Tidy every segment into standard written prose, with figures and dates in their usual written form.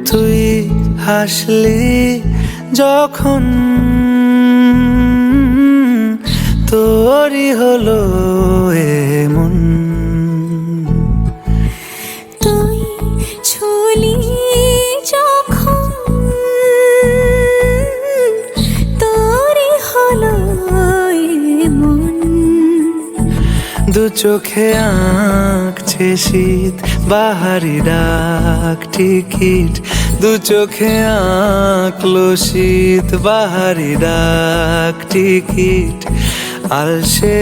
তুই হাসলি যখন তোরই হলো এমন, তুই ছুলি যখন তোরই হলো এমন। দু চোখে আঁকছে শীত বাহারি ডাক টিকিট, দু চোখে আঁকলো শীত বাহারি ডাক টিকিট। আলসে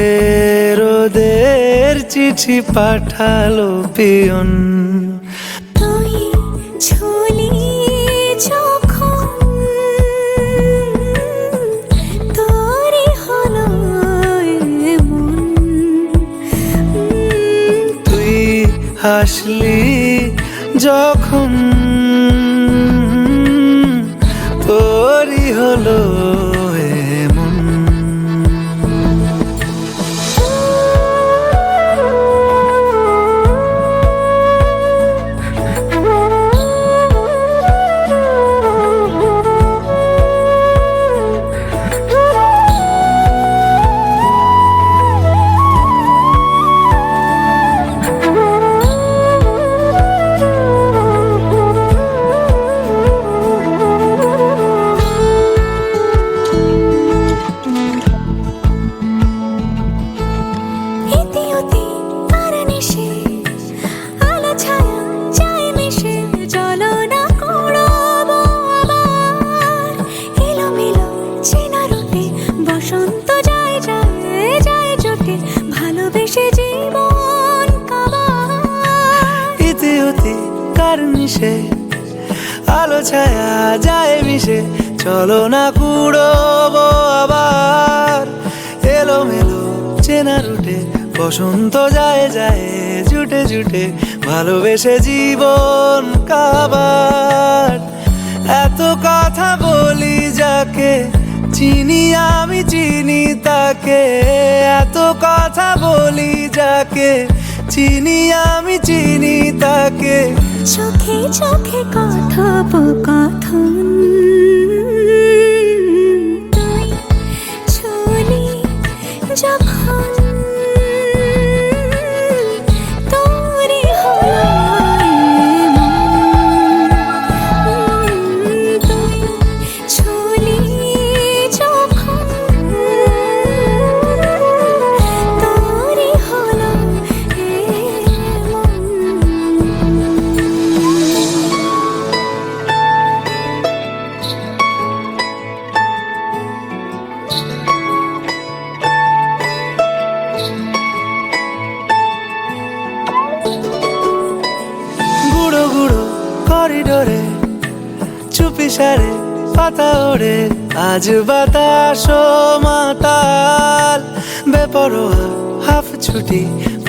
রোদের চিঠি পাঠালো পিয়ন, তুই ছুলি যখন তোরই হলো এমন। তুই হাসলি যখন তোরই হলো এমন। বসন্ত যায় যায় যায় জোটে ভালোবেসে জীবন কাবার। ইতি উতি কার মিশে আলো ছায়া যায় মিশে, চলো না কুড়োবো আবার। এলো মেলো চেনা রুটে বসন্ত যায় যায় জুটে জুটে ভালোবেসে জীবন কাবার। এত কথা বলি যাকে চিনি আমি চিনি তাকে, এত কথা বলি যাকে চিনি আমি চিনি তাকে। চোখে চোখে কথোপকথন, তুই ছুলি যখন তোরই হলো এমন। তুই ছুলি যখন তোরই হলো এমন। গুঁড়ো গুঁড়ো করিডোরে চুপি সারে পাতা ওড়ে, আজ বাতাস মাতাল বেপরোয়া হাফ ছুটি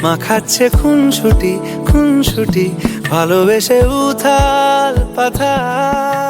মাখাচ্ছে খুনসুটি খুনসুটি ভালোবেসে উথাল পাথাল।